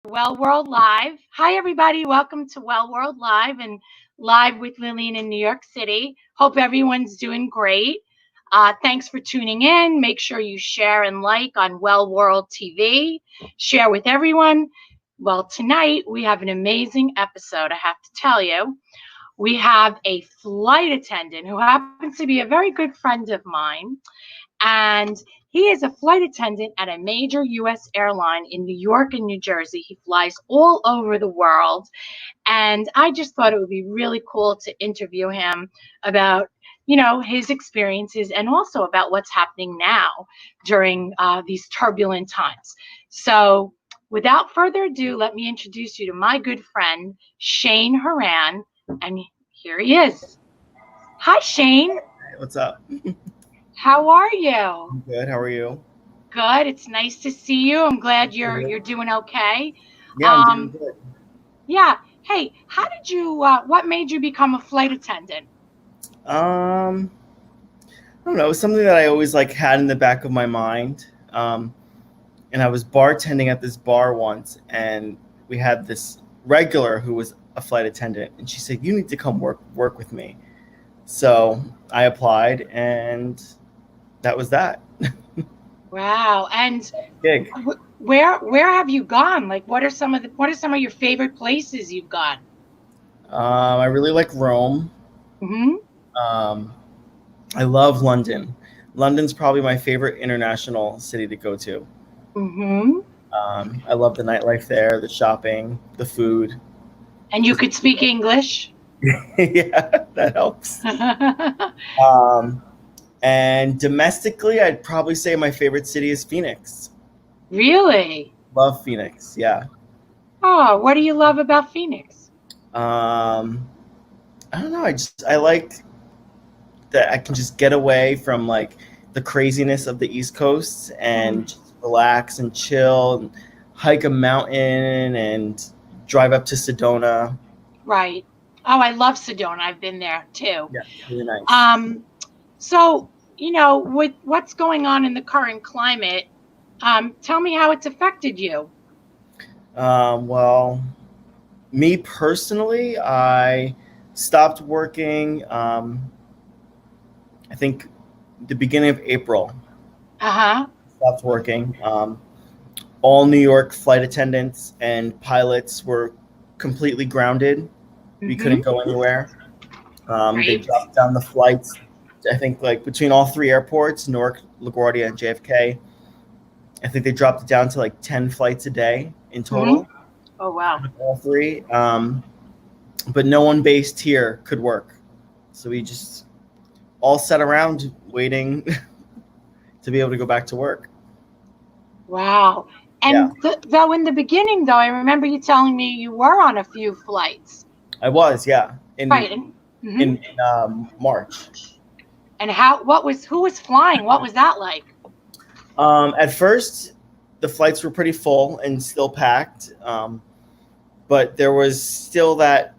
Well World Live. Hi, everybody. Welcome to Well World Live and live with Lillian in New York City. Hope everyone's doing great. Thanks for tuning in. Make sure you share and like on Well World TV. Share with everyone. Well, tonight we have an amazing episode, I have to tell you. We have a flight attendant who happens to be a very good friend of mine. And he is a flight attendant at a major U.S. airline in New York and New Jersey. He flies all over the world. And I just thought it would be really cool to interview him about, his experiences and also about what's happening now during these turbulent times. So without further ado, let me introduce you to my good friend, Shane Horan. And here he is. Hi, Shane. Hey, what's up? How are you? I'm good. How are you? Good. It's nice to see you. I'm glad you're Good. you're doing okay. Yeah, I'm doing Um, good. yeah. Hey, how did you? What made you become a flight attendant? Um, I don't know. It was something that I always had in the back of my mind. And I was bartending at this bar once, and we had this regular who was a flight attendant, and she said, "You need to come work with me." So I applied, and that was that Wow. And gig. where have you gone? Like, what are some of your favorite places you've gone? I really like Rome. Hmm. Um, I love London. London's probably my favorite international city to go to. Hmm. I love the nightlife there, the shopping, the food. And you could speak English. Yeah, that helps. Um, and domestically, I'd probably say my favorite city is Phoenix. Really? Love Phoenix. Yeah. Oh, what do you love about Phoenix? Um, I don't know. I like that I can just get away from the craziness of the East Coast Mm, and just relax and chill and hike a mountain and drive up to Sedona. right. Oh, I love Sedona. I've been there too. Yeah, really nice. Um, So, with what's going on in the current climate, tell me how it's affected you. Well, me personally, I stopped working. I think the beginning of April. Uh-huh. Stopped working. All New York flight attendants and pilots were completely grounded. We couldn't Mm-hmm. go anywhere. They Right. dropped down the flights. I think between all three airports, Newark, LaGuardia, and JFK. I think they dropped it down to 10 flights a day in Mm-hmm. total, Oh, wow. all three. But no one based here could work. So we just all sat around waiting to be able to go back to work. Wow. Yeah, And though in the beginning, though, I remember you telling me you were on a few flights. I was, yeah, Right. And, in, mhm. March. And who was flying? What was that like? At first, the flights were pretty full and still packed, but there was still that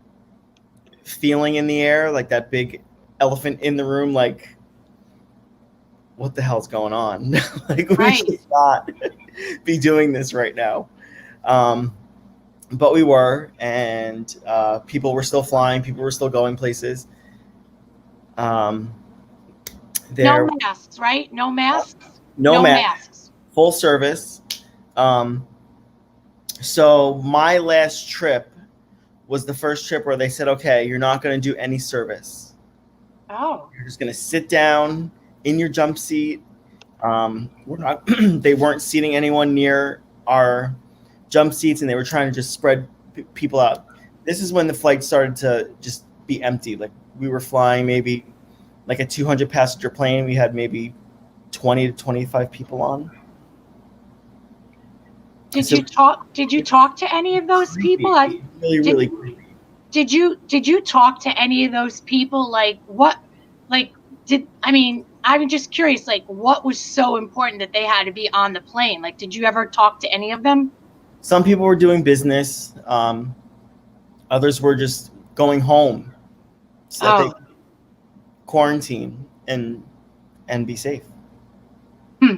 feeling in the air, like that big elephant in the room, like, what the hell's going on? We Right. should not be doing this right now. Um, but we were, and people were still flying, people were still going places. Um, No there, masks, right? No masks? no No mask, masks. full service. Um, so my last trip was the first trip where they said, okay, you're not going to do any service. Oh, You're just going to sit down in your jump seat. We're not. They weren't seating anyone near our jump seats, and they were trying to just spread people out. This is when the flight started to just be empty. Like we were flying maybe like a 200 passenger plane. We had maybe 20 to 25 people on. did So you talk? Did you it's talk to any of those people? creepy, really, Did really creepy. did you talk to any of those people? Like what? Like I'm just curious. Like what was so important that they had to be on the plane? Like did you ever talk to any of them? Some people were doing business. Others were just going home so that they Oh, could quarantine and be safe. hmm.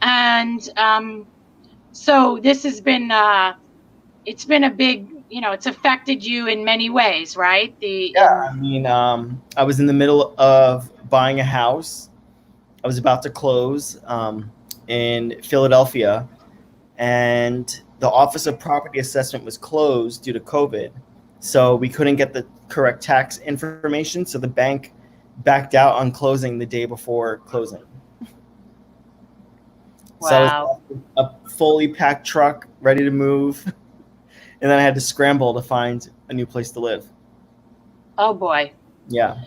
And so this has been it's been a big, it's affected you in many ways, right? I mean, I was in the middle of buying a house. I was about to close in Philadelphia, and the Office of Property Assessment was closed due to COVID. So we couldn't get the correct tax information. So the bank backed out on closing the day before closing. Wow. So I was a fully packed truck ready to move. And then I had to scramble to find a new place to live. Oh, boy. Yeah.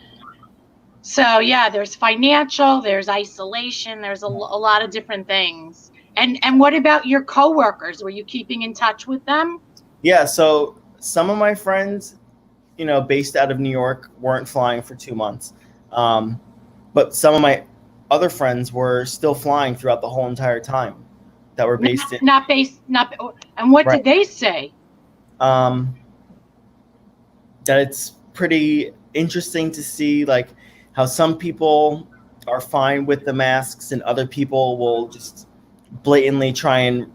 So, yeah, there's financial, there's isolation, there's a lot of different things. And what about your coworkers? Were you keeping in touch with them? Yeah, so some of my friends, based out of New York, weren't flying for 2 months. But some of my other friends were still flying throughout the whole entire time that were based and what did they say? That it's pretty interesting to see like how some people are fine with the masks and other people will just blatantly try and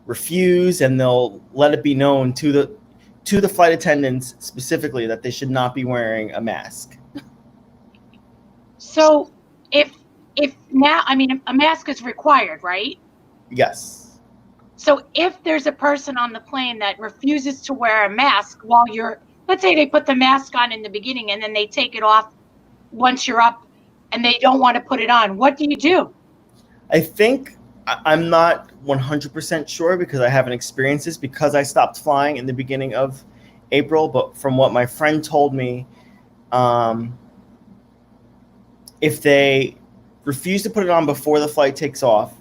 refuse, and they'll let it be known to the flight attendants specifically that they should not be wearing a mask. So if now, I mean, a mask is required, right? Yes. So if there's a person on the plane that refuses to wear a mask while let's say they put the mask on in the beginning and then they take it off once you're up and they don't want to put it on, what do you do? I think, I'm not 100% sure because I haven't experienced this because I stopped flying in the beginning of April, but from what my friend told me, if they refuse to put it on before the flight takes off,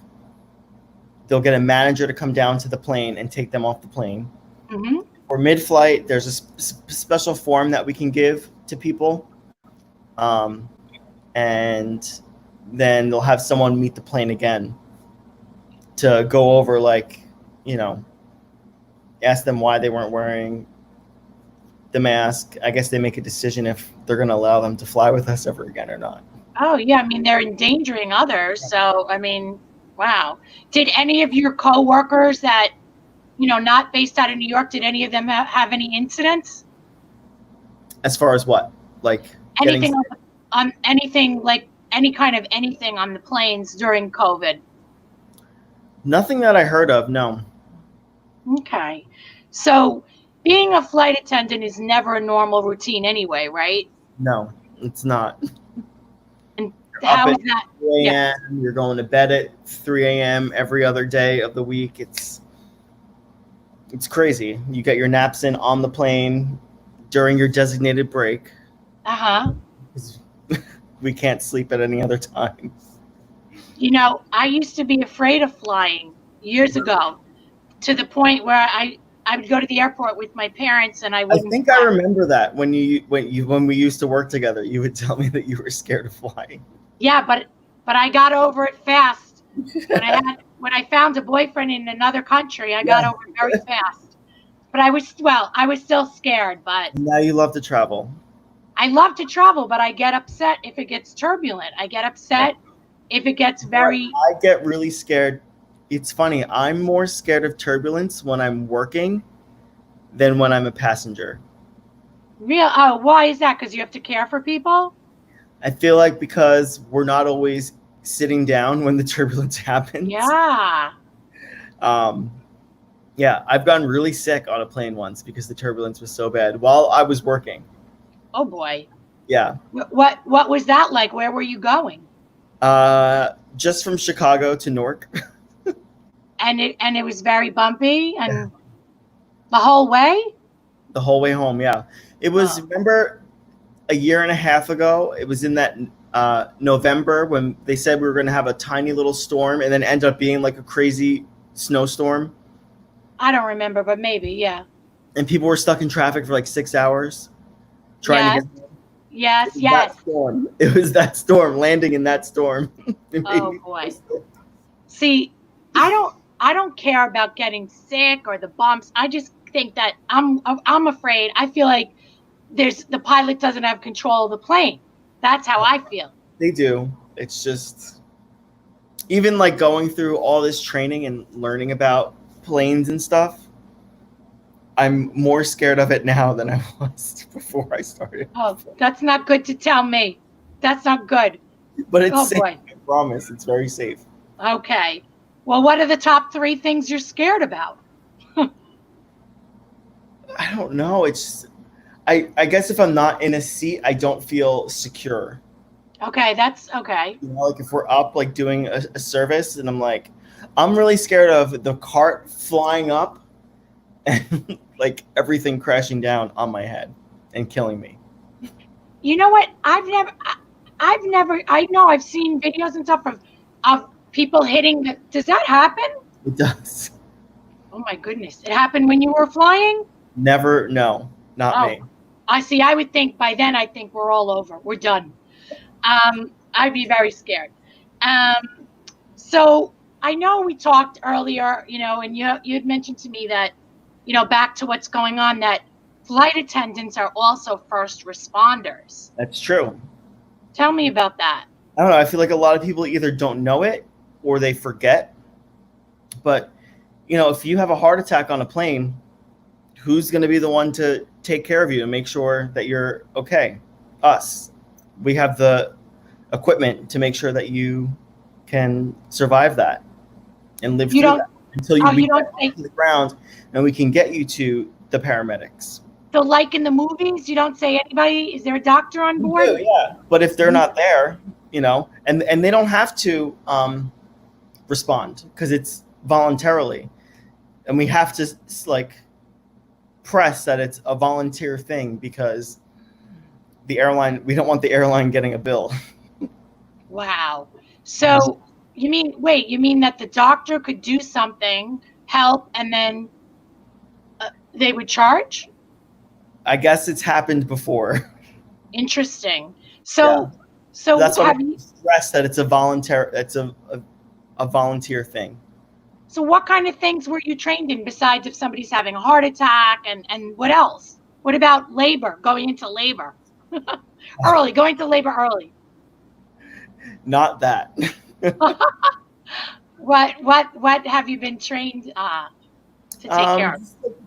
they'll get a manager to come down to the plane and take them off the plane. Mm-hmm. Or mid-flight, there's a special form that we can give to people, and then they'll have someone meet the plane again to go over, ask them why they weren't wearing the mask. I guess they make a decision if they're going to allow them to fly with us ever again or not. Oh, yeah. I mean, they're endangering others. So, I mean, wow. Did any of your coworkers that, not based out of New York, did any of them have any incidents? As far as what? Like anything on anything, like any kind of anything on the planes during COVID? Nothing that I heard of, no. Okay. So being a flight attendant is never a normal routine anyway, right? No, it's not. And how is that? 3 a.m., You're going to bed at 3 a.m. every other day of the week. It's crazy. You get your naps in on the plane during your designated break. Uh-huh. We can't sleep at any other time. I used to be afraid of flying years ago, to the point where I would go to the airport with my parents and I wouldn't I remember that when we used to work together, you would tell me that you were scared of flying. Yeah, but I got over it fast. When I found a boyfriend in another country, I got over it very fast. But I was still scared, but now you love to travel. I love to travel, but I get upset if it gets turbulent. I get upset if it gets very... I get really scared. It's funny. I'm more scared of turbulence when I'm working than when I'm a passenger. Oh, why is that? Because you have to care for people? I feel like because we're not always sitting down when the turbulence happens. Yeah. Yeah, I've gotten really sick on a plane once because the turbulence was so bad while I was working. Oh, boy. Yeah. What was that like? Where were you going? Just from Chicago to Newark. And it was very bumpy and the whole way? The whole way home, yeah. It was, remember a year and a half ago, it was in that November when they said we were going to have a tiny little storm and then end up being like a crazy snowstorm. I don't remember, but maybe, yeah. And people were stuck in traffic for like 6 hours trying to get... Yes. It was that storm, landing in that storm. Oh, boy. See, I don't care about getting sick or the bumps. I just think that I'm afraid. I feel like the pilot doesn't have control of the plane. That's how I feel. They do. It's just, even like going through all this training and learning about planes and stuff, I'm more scared of it now than I was before I started. Oh, that's not good to tell me. That's not good. But it's Oh safe. boy. I promise. It's very safe. Okay. Well, what are the top 3 things you're scared about? I don't know. It's I guess if I'm not in a seat, I don't feel secure. Okay, that's okay. You know, like if we're up, like doing a service, and I'm like, I'm really scared of the cart flying up and like everything crashing down on my head and killing me. You know what? I know I've seen videos and stuff of people hitting the, does that happen? It does. Oh my goodness. It happened when you were flying? Never, no, not me. I see. I would think by then, I think we're all over. We're done. I'd be very scared. So I know we talked earlier, and you had mentioned to me that, back to what's going on, that flight attendants are also first responders. That's true. Tell me about that. I don't know. I feel like a lot of people either don't know it or they forget. But, if you have a heart attack on a plane, who's going to be the one to take care of you and make sure that you're okay? Us. We have the equipment to make sure that you can survive that and live through that until you get to the ground, and we can get you to the paramedics. So like in the movies, you don't say anybody, is there a doctor on board? We do, yeah. But if they're not there, and they don't have to respond because it's voluntarily. And we have to press that it's a volunteer thing because we don't want the airline getting a bill. Wow. So you mean that the doctor could do something, help, and then they would charge? I guess it's happened before. Interesting. So that's why I stress that it's a volunteer thing. So what kind of things were you trained in besides if somebody's having a heart attack, and what else? What about labor, going into labor? Going to labor early. Not that. What have you been trained to take care of?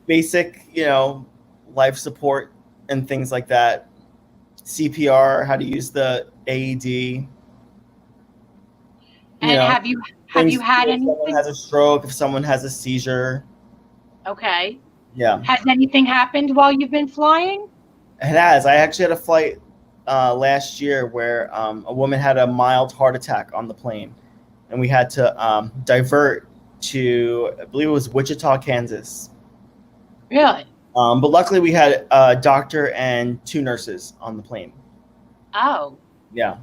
Basic, life support and things like that. CPR, how to use the AED. And have you had anything? If someone has a stroke, if someone has a seizure. Okay. Yeah. Has anything happened while you've been flying? It has. I actually had a flight last year where a woman had a mild heart attack on the plane, and we had to divert to, I believe it was Wichita, Kansas. Really? But luckily we had a doctor and 2 nurses on the plane. Oh. Yeah.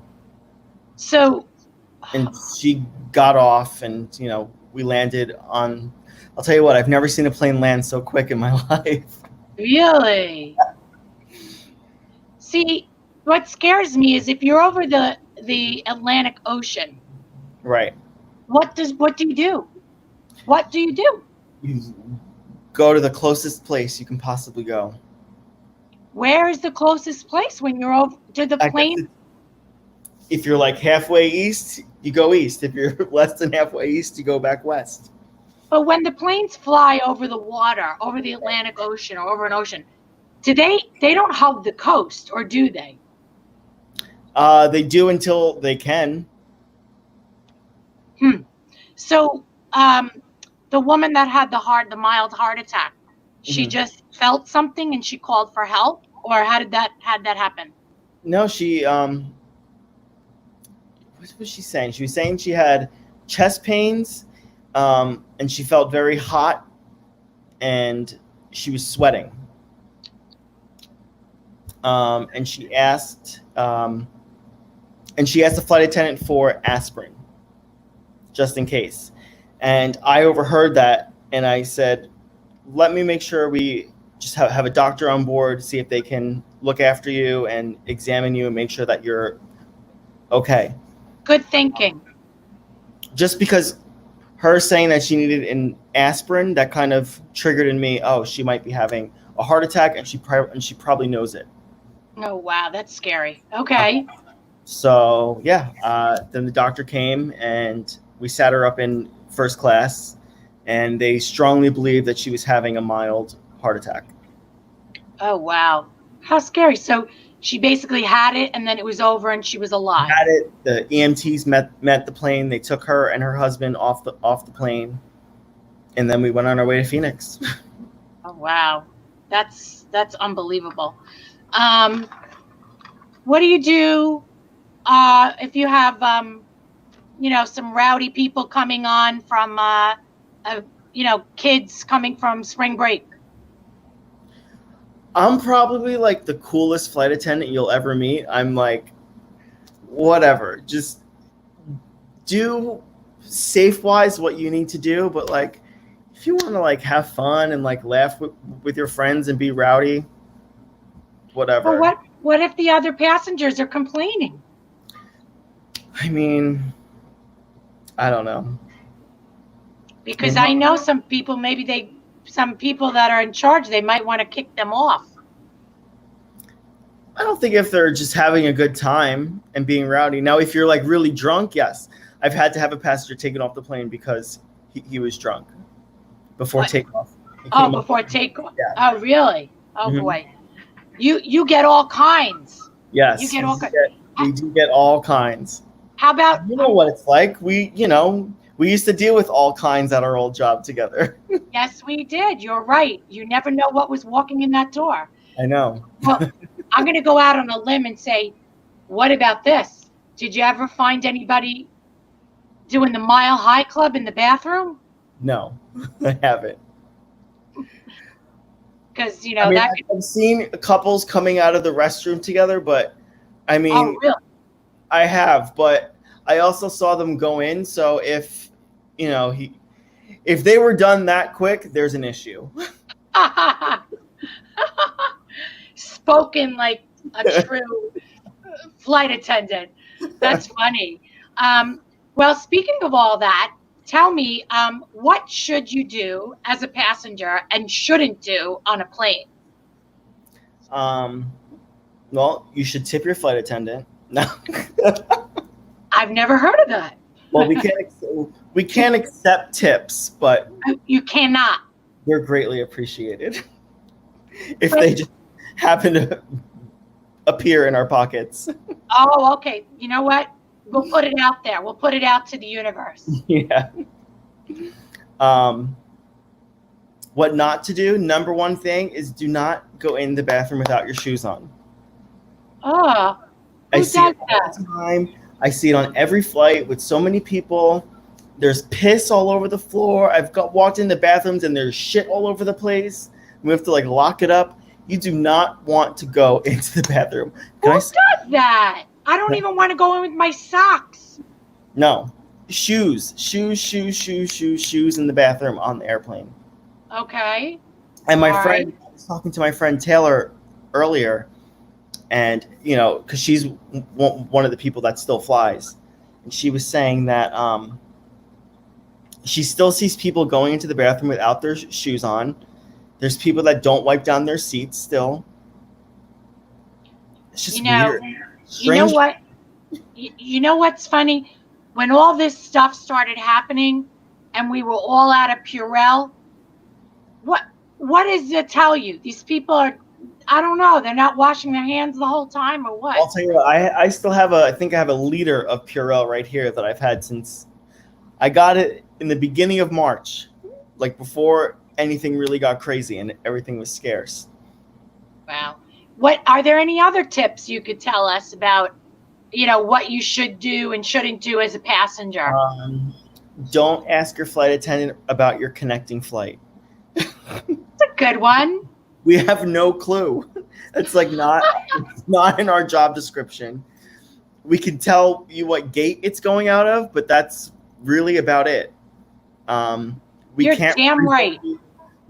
So. And she got off, and we landed on. I'll tell you what, I've never seen a plane land so quick in my life. Really? See, what scares me is if you're over the Atlantic Ocean. Right. What do you do? What do you do? You go to the closest place you can possibly go. Where is the closest place when you're over to the plane? If you're like halfway east, you go east. If you're less than halfway east, you go back west. But when the planes fly over the water, over the Atlantic Ocean or over an ocean, they don't hug the coast, or do they? They do until they can. So the woman that had the mild heart attack, she just felt something and she called for help, or how did that happen? No, she what was she saying? She was saying she had chest pains, and she felt very hot, and she was sweating. And she asked the flight attendant for aspirin, just in case. And I overheard that, and I said, let me make sure we just have a doctor on board, see if they can look after you and examine you and make sure that you're okay. Good thinking. Just because her saying that she needed an aspirin, that kind of triggered in me, oh, she might be having a heart attack, and she probably knows it. Oh, wow, that's scary. Okay. So, yeah, then the doctor came, and we sat her up in first class, and they strongly believed that she was having a mild heart attack. Oh, wow. How scary. So she basically had it and then it was over and she was alive. Had it. The EMTs met the plane. They took her and her husband off the plane, and then we went on our way to Phoenix. Oh, wow. That's unbelievable. What do you do if you have some rowdy people coming on from kids coming from spring break? I'm probably like the coolest flight attendant you'll ever meet. I'm like, whatever, just do safe-wise what you need to do, but like if you want to like have fun and like laugh with your friends and be rowdy, whatever. But what if the other passengers are complaining? I mean, I don't know. Because I know some people, some people that are in charge, they might want to kick them off. I don't think if they're just having a good time and being rowdy. Now, if you're like really drunk, yes. I've had to have a passenger taken off the plane because he was drunk before takeoff. Before takeoff. Yeah. Oh, really? Oh, Mm-hmm. boy. You get all kinds. Yes. You get all kinds. We do get all kinds. How about... You know what it's like. We used to deal with all kinds at our old job together. Yes, we did. You're right. You never know what was walking in that door. I know. Well, I'm going to go out on a limb and say, what about this? Did you ever find anybody doing the Mile High Club in the bathroom? No, I haven't. Because, I've seen couples coming out of the restroom together, but I mean, oh, really? I have, but I also saw them go in. So if they were done that quick, there's an issue. Spoken like a true flight attendant. That's funny. Well, speaking of all that, tell me, what should you do as a passenger and shouldn't do on a plane? Well, you should tip your flight attendant. No. I've never heard of that. Well, we can't accept tips, but you cannot. They're greatly appreciated if they just happen to appear in our pockets. Oh, okay. You know what? We'll put it out there. We'll put it out to the universe. Yeah. What not to do? Number one thing is do not go in the bathroom without your shoes on. Oh, I see it all the time. I see it on every flight with so many people. There's piss all over the floor. I've walked in the bathrooms and there's shit all over the place. We have to like lock it up. You do not want to go into the bathroom. Who does that? I don't even want to go in with my socks. No. Shoes in the bathroom on the airplane. Okay. And I was talking to my friend Taylor earlier, and because she's one of the people that still flies, and she was saying that she still sees people going into the bathroom without their shoes on. There's people that don't wipe down their seats still. It's just weird. You know what? You know what's funny? When all this stuff started happening and we were all out of Purell, what does it tell you? These people are, I don't know, they're not washing their hands the whole time or what? I'll tell you what, I still have I think I have a liter of Purell right here that I've had since I got it in the beginning of March, like before anything really got crazy and everything was scarce. Wow. What are there any other tips you could tell us about, what you should do and shouldn't do as a passenger? Don't ask your flight attendant about your connecting flight. That's a good one. We have no clue. It's like it's not in our job description. We can tell you what gate it's going out of, but that's really about it. You're damn right.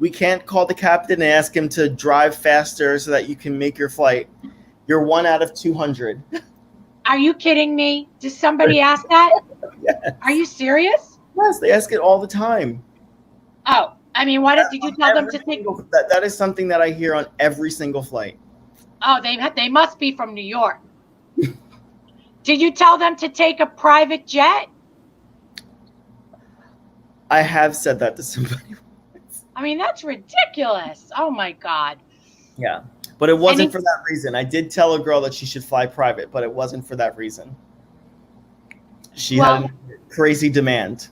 We can't call the captain and ask him to drive faster so that you can make your flight. You're 1 out of 200. Are you kidding me? Does somebody ask that? Yes. Are you serious? Yes, they ask it all the time. Oh, I mean, did you tell them to take? That is something that I hear on every single flight. Oh, they must be from New York. Did you tell them to take a private jet? I have said that to somebody once. I mean, that's ridiculous. Oh my God. Yeah. But it wasn't And for that reason. I did tell a girl that she should fly private, but it wasn't for that reason. She had well, a crazy demand.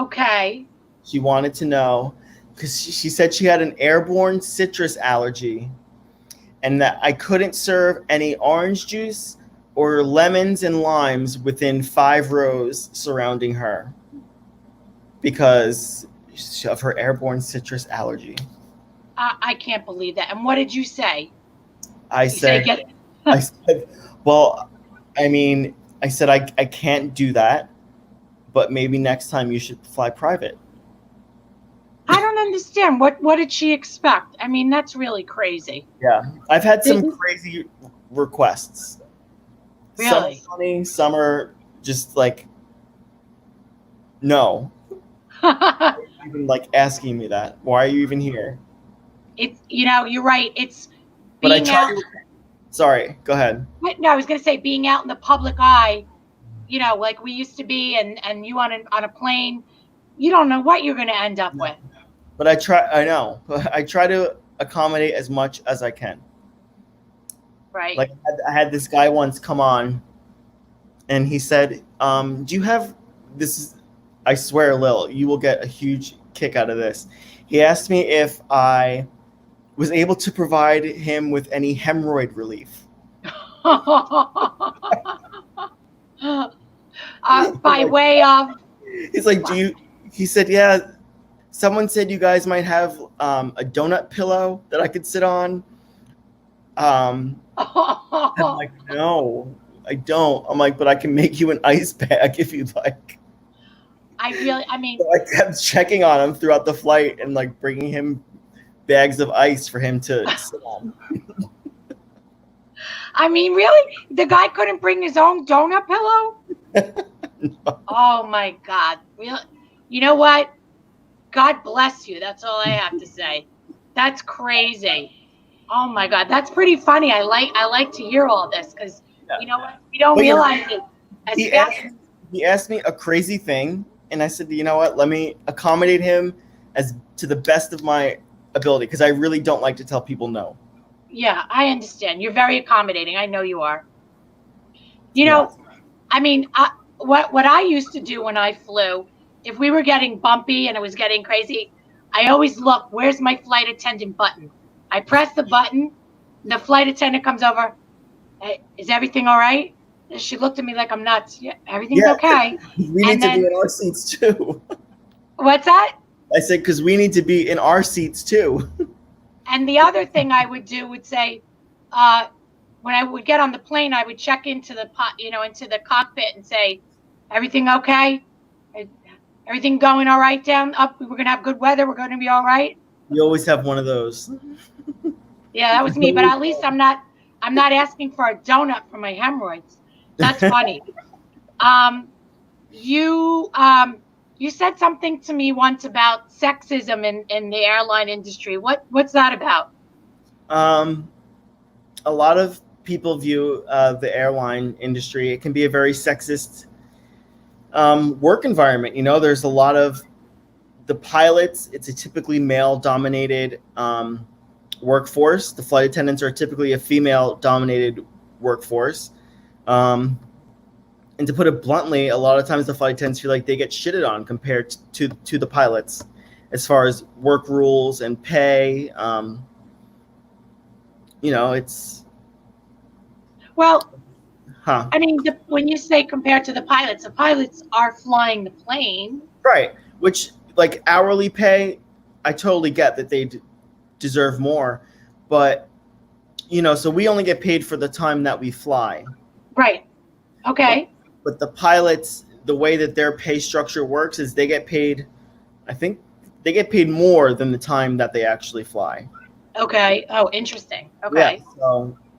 okay. She wanted to know because she said she had an airborne citrus allergy and that I couldn't serve any orange juice or lemons and limes within 5 rows surrounding her because of her airborne citrus allergy. I can't believe that. And what did you say? I You say said, get I said, well, I mean, I said, I can't do that, but maybe next time you should fly private. I don't understand. What did she expect? I mean, that's really crazy. Yeah. I've had some crazy requests. Some are Really? funny, some are just like, no. Even like asking me that. Why are you even here? It's, you're right. It's But I being try out. to. Sorry, go ahead. No, I was going to say being out in the public eye, like we used to be, and you on a plane, you don't know what you're going to end up with. But I try. I know. I try to accommodate as much as I can. Right. Like I had this guy once come on, and he said, "Do you have this?" Is, I swear, Lil, you will get a huge kick out of this. He asked me if I was able to provide him with any hemorrhoid relief. By way of. He's like, "Do you?" He said, "Yeah." Someone said you guys might have a donut pillow that I could sit on. I'm like, no, I don't. I'm like, but I can make you an ice bag if you'd like. I mean. So I kept checking on him throughout the flight and like bringing him bags of ice for him to sit on. I mean, really? The guy couldn't bring his own donut pillow? No. Oh my God. Really? You know what? God bless you. That's all I have to say. That's crazy. Oh my God. That's pretty funny. I like to hear all this because you know what? We don't realize it. He asked me a crazy thing, and I said, you know what? Let me accommodate him as to the best of my ability because I really don't like to tell people no. Yeah, I understand. You're very accommodating. I know you are. You know, I mean, what I used to do when I flew, if we were getting bumpy and it was getting crazy, I always look, where's my flight attendant button? I press the button, the flight attendant comes over. Hey, is everything all right? And she looked at me like I'm nuts. Yeah, everything's okay. We need to be in our seats too. What's that? I said, because we need to be in our seats too. And the other thing I would do would say, when I would get on the plane, I would check into the into the cockpit and say, everything okay? Everything going all right down up? We're going to have good weather. We're going to be all right. You always have one of those. Yeah, that was me. But at least I'm not asking for a donut for my hemorrhoids. That's funny. You said something to me once about sexism in the airline industry. What's that about? A lot of people view the airline industry. It can be a very sexist work environment. You know, there's a lot of the pilots. It's a typically male-dominated workforce. The flight attendants are typically a female-dominated workforce. And to put it bluntly, a lot of times the flight attendants feel like they get shitted on compared to the pilots as far as work rules and pay. It's... Well, I mean, when you say compared to the pilots are flying the plane. Right, which, like, hourly pay, I totally get that they deserve more. But, so we only get paid for the time that we fly. Right. Okay. But the pilots, the way that their pay structure works is they get paid, I think they get paid more than the time that they actually fly. Okay. Oh, interesting. Okay.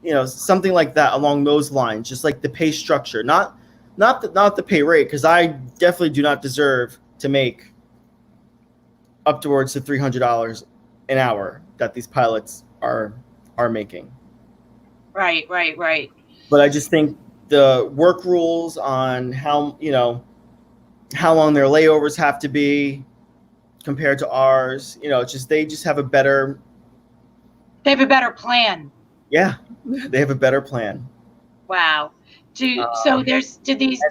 Yeah, so, something like that along those lines, just like the pay structure, not the pay rate, because I definitely do not deserve to make up towards to $300 an hour that these pilots are making. Right. But I just think the work rules on how long their layovers have to be, compared to ours. It's just they just have a better. They have a better plan. Yeah, they have a better plan. Wow. Um, Do these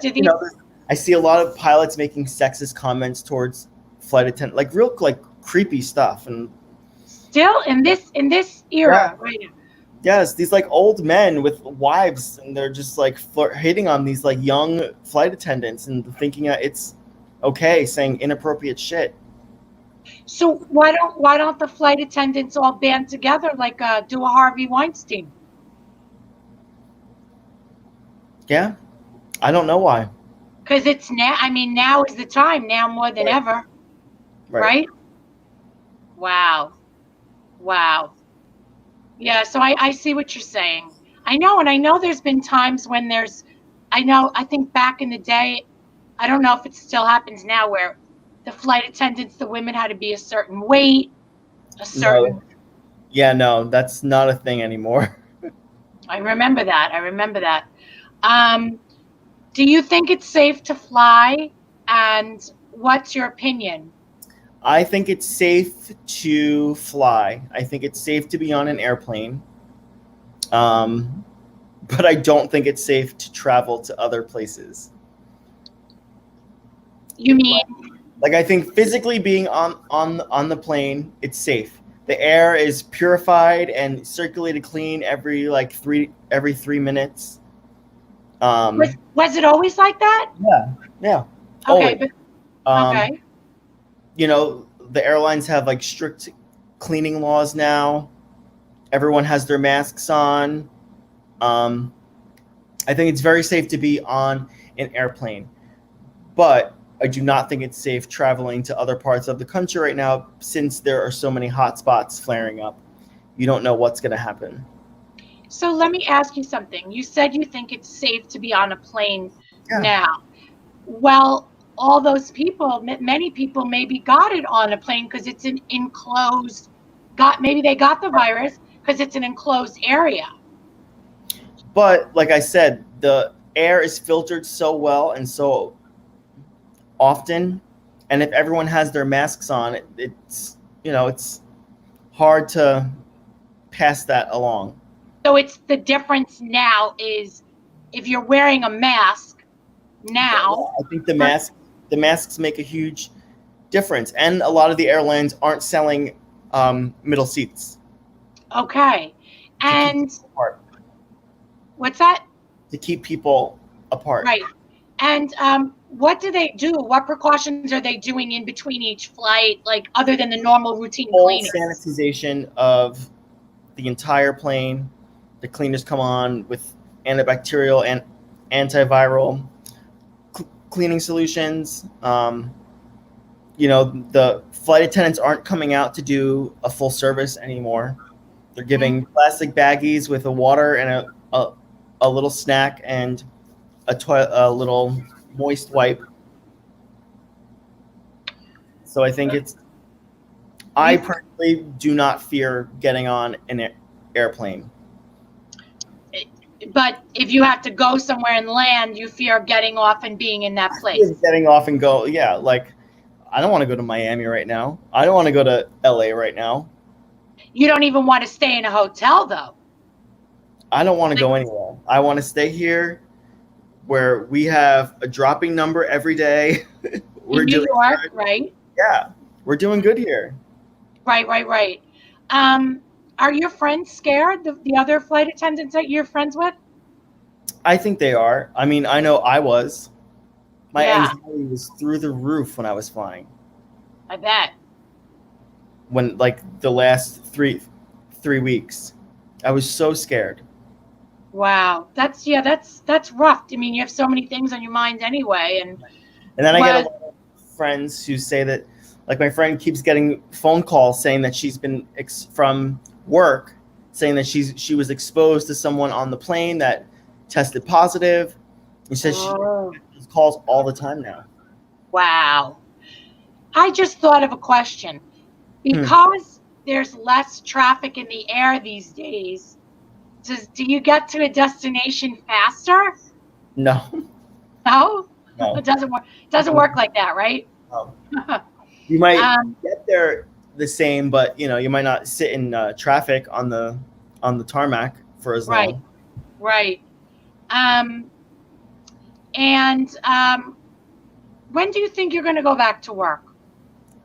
I see a lot of pilots making sexist comments towards flight attendant, like real like creepy stuff, and still in this era right now? yes, these like old men with wives, and they're just like hitting on these like young flight attendants and thinking that it's okay, saying inappropriate shit. So why don't the flight attendants all band together like do a Harvey Weinstein? Yeah, I don't know why. Because it's now. I mean, now is the time. Now more than ever, right? Wow. Yeah. So I see what you're saying. I know, and I know there's been times when I think back in the day, I don't know if it still happens now, where the flight attendants, the women had to be a certain weight, a certain. No. Yeah, no, that's not a thing anymore. I remember that. Do you think it's safe to fly? And what's your opinion? I think it's safe to fly. I think it's safe to be on an airplane. But I don't think it's safe to travel to other places. You mean Like I think physically being on the plane, it's safe. The air is purified and circulated clean every 3 minutes. was it always like that? Yeah. Okay, Always. okay. The airlines have like strict cleaning laws now. Everyone has their masks on. I think it's very safe to be on an airplane, but I do not think it's safe traveling to other parts of the country right now, since there are so many hotspots flaring up. You don't know what's going to happen. So let me ask you something. You said you think it's safe to be on a plane now. Well, all those people, many people maybe got it on a plane because it's an enclosed, maybe they got the virus because it's an enclosed area. But like I said, the air is filtered so well and so often, and if everyone has their masks on, it's hard to pass that along. So it's the difference now is if you're wearing a mask now. I think the masks make a huge difference, and a lot of the airlines aren't selling middle seats. Okay, and what's that? To keep people apart. Right, and what do they do? What precautions are they doing in between each flight, like other than the normal routine cleaning? Sanitization of the entire plane. The cleaners come on with antibacterial and antiviral cleaning solutions. The flight attendants aren't coming out to do a full service anymore. They're giving plastic baggies with a water and a little snack and a little moist wipe. So I think I personally do not fear getting on an airplane. But if you have to go somewhere and land, you fear getting off and being in that place. Getting off and go, yeah. Like, I don't want to go to Miami right now. I don't want to go to LA right now. You don't even want to stay in a hotel, though. I don't want to go anywhere. I want to stay here where we have a dropping number every day. We're in New York, right? Yeah, we're doing good here. Right. Are your friends scared, the other flight attendants that you're friends with? I think they are. I mean, I know I was. My anxiety was through the roof when I was flying. I bet. When, like, the last three weeks, I was so scared. Wow. That's rough. I mean, you have so many things on your mind anyway. And then I get a lot of friends who say that, like, my friend keeps getting phone calls saying that she's been from work, saying that she was exposed to someone on the plane that tested positive. And says she gets calls all the time now. Wow. I just thought of a question. Because there's less traffic in the air these days, do you get to a destination faster? No. No? It doesn't work like that, right? No. You might Um, get there the same, but you might not sit in traffic on the tarmac for as right, long. right. And when do you think you're going to go back to work?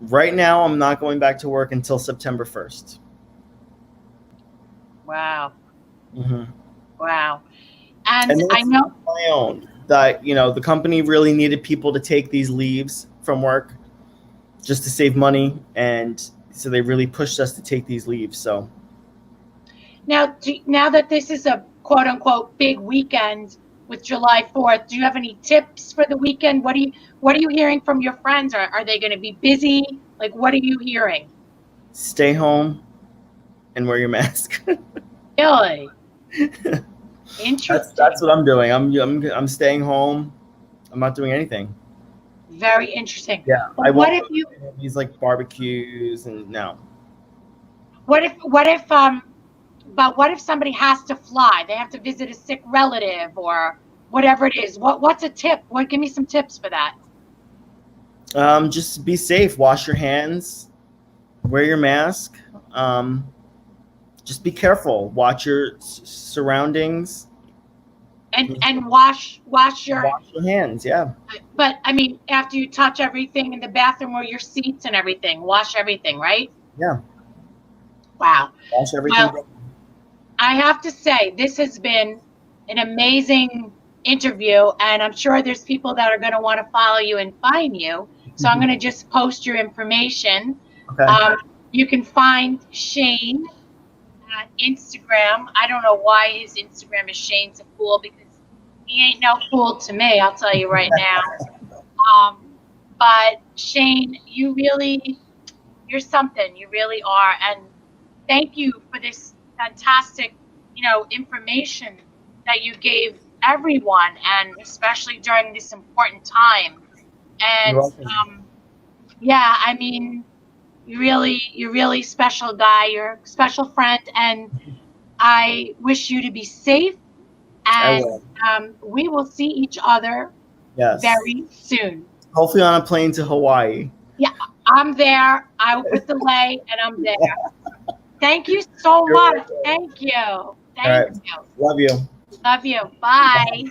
Right now, I'm not going back to work until September 1st. Wow. Mm-hmm. Wow. And And I that's know, my own that the company really needed people to take these leaves from work just to save money, and so they really pushed us to take these leaves. So now that this is a quote unquote big weekend with July 4th, do you have any tips for the weekend? What are you hearing from your friends? Are they going to be busy? Like, what are you hearing? stay home and wear your mask. Really? Interesting. That's what I'm doing. I'm staying home. I'm not doing anything. Very interesting. Yeah, But I what won't if go you, to these like barbecues and no. but what if somebody has to fly? They have to visit a sick relative or whatever it is. What's a tip? Give me some tips for that. Just be safe. Wash your hands. Wear your mask. Just be careful. Watch your surroundings. And wash your, Wash your hands. Yeah. but I mean, after you touch everything in the bathroom or your seats and everything, wash everything, right? Yeah. Wow. Wash everything. Well, I have to say, this has been an amazing interview, and I'm sure there's people that are going to want to follow you and find you. So I'm going to just post your information. Okay. You can find Shane at Instagram. I don't know why his Instagram is Shane's a Fool, because he ain't no fool to me, I'll tell you right now. But Shane, you're something. You really are. And thank you for this fantastic, information that you gave everyone, and especially during this important time. You're And welcome. yeah, I mean, you're really special guy. You're a special friend, and I wish you to be safe. I And will. we will see each other Yes. very soon. Hopefully on a plane to Hawaii. Yeah, I'm there. I will put the lay, and I'm there. Thank you so You're much. welcome. Thank you. All Thank right. you. Love you. Love you. Bye.